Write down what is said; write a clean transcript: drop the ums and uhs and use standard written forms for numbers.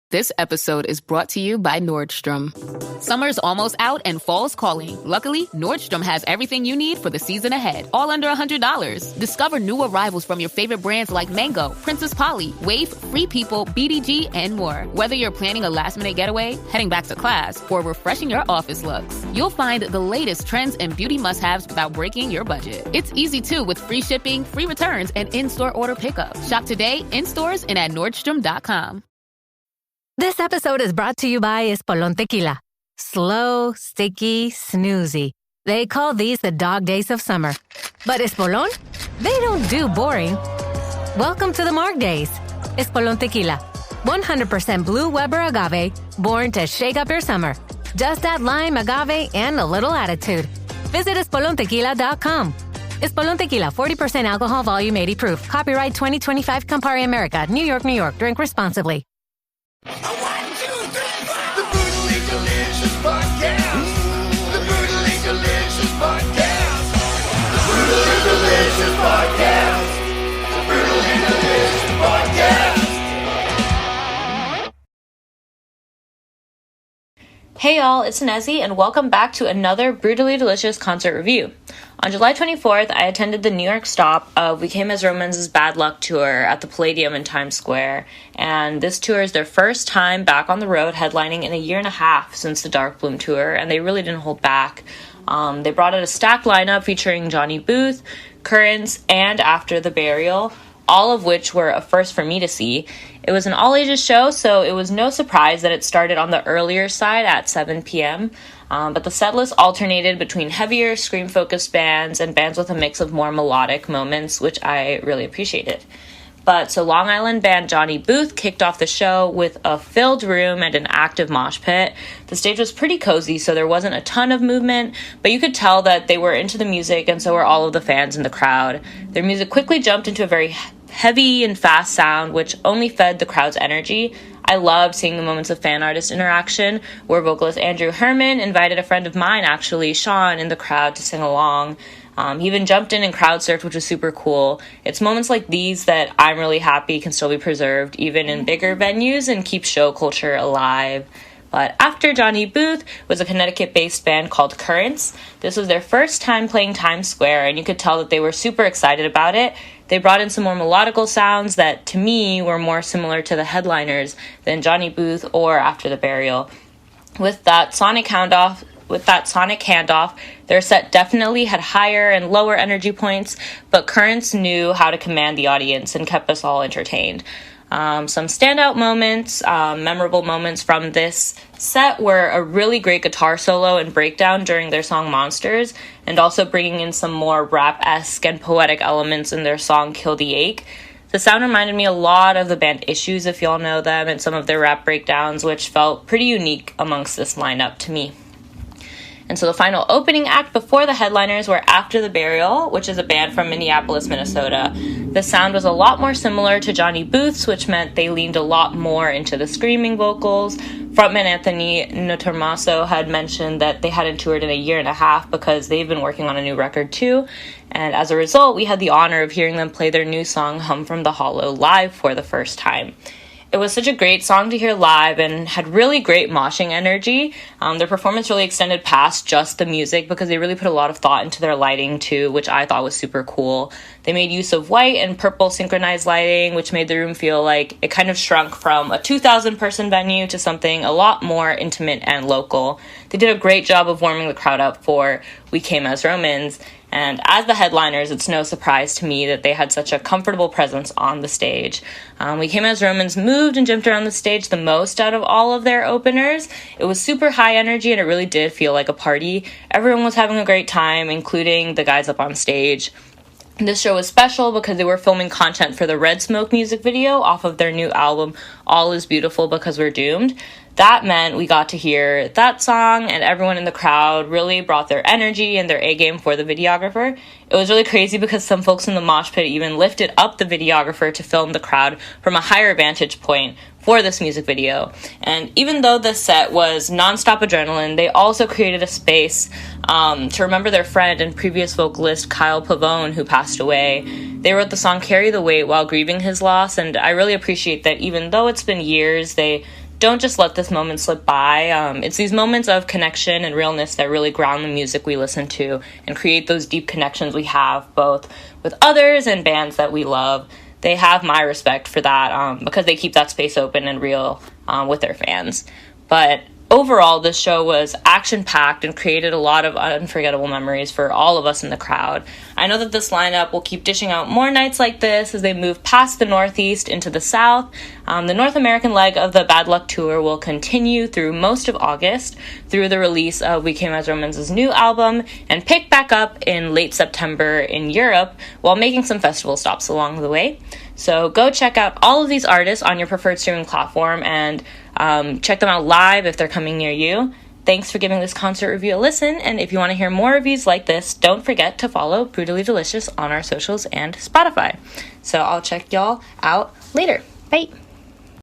This episode is brought to you by Nordstrom. Summer's almost out and fall's calling. Luckily, Nordstrom has everything you need for the season ahead, all under $100. Discover new arrivals from your favorite brands like Mango, Princess Polly, Wave, Free People, BDG, and more. Whether you're planning a last-minute getaway, heading back to class, or refreshing your office looks, you'll find the latest trends and beauty must-haves without breaking your budget. It's easy, too, with free shipping, free returns, and in-store order pickup. Shop today, in stores, and at Nordstrom.com. This episode is brought to you by Espolón Tequila. Slow, sticky, snoozy. They call these the dog days of summer. But Espolón? They don't do boring. Welcome to the Marg Days. Espolón Tequila. 100% blue Weber agave, born to shake up your summer. Just add lime, agave, and a little attitude. Visit EspolónTequila.com. Espolón Tequila, 40% alcohol, volume 80 proof. Copyright 2025 Campari America, New York, New York. Drink responsibly. The Brutally Delicious Podcast. The Brutally Delicious Podcast. The Brutally Delicious Podcast. The Brutally Delicious Podcast. Hey y'all, it's Anezi, and welcome back to another Brutally Delicious concert review. On July 24th, I attended the New York stop of We Came as Romans' Bad Luck tour at the Palladium in Times Square, and this tour is their first time back on the road headlining in a year and a half since the Dark Bloom tour, and they really didn't hold back. They brought out a stacked lineup featuring Johnny Booth, Currents, and After the Burial, all of which were a first for me to see. It was an all-ages show, so it was no surprise that it started on the earlier side at 7 p.m., but the setlist alternated between heavier, scream-focused bands and bands with a mix of more melodic moments, which I really appreciated. So Long Island band Johnny Booth kicked off the show with a filled room and an active mosh pit. The stage was pretty cozy, so there wasn't a ton of movement, but you could tell that they were into the music, and so were all of the fans in the crowd. Their music quickly jumped into a very heavy and fast sound, which only fed the crowd's energy. I loved seeing the moments of fan-artist interaction, where vocalist Andrew Herman invited a friend of mine, actually, Sean, in the crowd to sing along. He even jumped in and crowd surfed, which was super cool. It's moments like these that I'm really happy can still be preserved, even in bigger venues, and keep show culture alive. But after Johnny Booth was a Connecticut-based band called Currents. This was their first time playing Times Square, and you could tell that they were super excited about it. They brought in some more melodical sounds that, to me, were more similar to the headliners than Johnny Booth or After the Burial. With that sonic handoff, their set definitely had higher and lower energy points, but Currents knew how to command the audience and kept us all entertained. Some standout moments, memorable moments from this set were a really great guitar solo and breakdown during their song Monsters, and also bringing in some more rap-esque and poetic elements in their song Kill the Ache. The sound reminded me a lot of the band Issues, if y'all know them, and some of their rap breakdowns, which felt pretty unique amongst this lineup to me. And so the final opening act before the headliners were After the Burial, which is a band from Minneapolis, Minnesota. The sound was a lot more similar to Johnny Booth's, which meant they leaned a lot more into the screaming vocals. Frontman Anthony Notarmaso had mentioned that they hadn't toured in a year and a half because they've been working on a new record too. And as a result, we had the honor of hearing them play their new song, Hum from the Hollow, live for the first time. It was such a great song to hear live and had really great moshing energy. Their performance really extended past just the music because they really put a lot of thought into their lighting too, which I thought was super cool. They made use of white and purple synchronized lighting, which made the room feel like it kind of shrunk from a 2,000 person venue to something a lot more intimate and local. They did a great job of warming the crowd up for We Came as Romans. And as the headliners, it's no surprise to me that they had such a comfortable presence on the stage. We Came as Romans moved and jumped around the stage the most out of all of their openers. It was super high energy, and it really did feel like a party. Everyone was having a great time, including the guys up on stage. This show was special because they were filming content for the Red Smoke music video off of their new album, All Is Beautiful Because We're Doomed. That meant we got to hear that song, and everyone in the crowd really brought their energy and their A-game for the videographer. It was really crazy because some folks in the mosh pit even lifted up the videographer to film the crowd from a higher vantage point for this music video. And even though the set was nonstop adrenaline, they also created a space to remember their friend and previous vocalist Kyle Pavone, who passed away. They wrote the song Carry the Weight while grieving his loss, and I really appreciate that even though it's been years, they don't just let this moment slip by. It's these moments of connection and realness that really ground the music we listen to and create those deep connections we have both with others and bands that we love. They have my respect for that because they keep that space open and real with their fans. But overall, this show was action-packed and created a lot of unforgettable memories for all of us in the crowd. I know that this lineup will keep dishing out more nights like this as they move past the Northeast into the South. The North American leg of the Bad Luck Tour will continue through most of August through the release of We Came as Romans' new album and pick back up in late September in Europe while making some festival stops along the way. So go check out all of these artists on your preferred streaming platform and check them out live if they're coming near you. Thanks for giving this concert review a listen, and if you want to hear more reviews like this, don't forget to follow Brutally Delicious on our socials and Spotify. So I'll check y'all out later. Bye!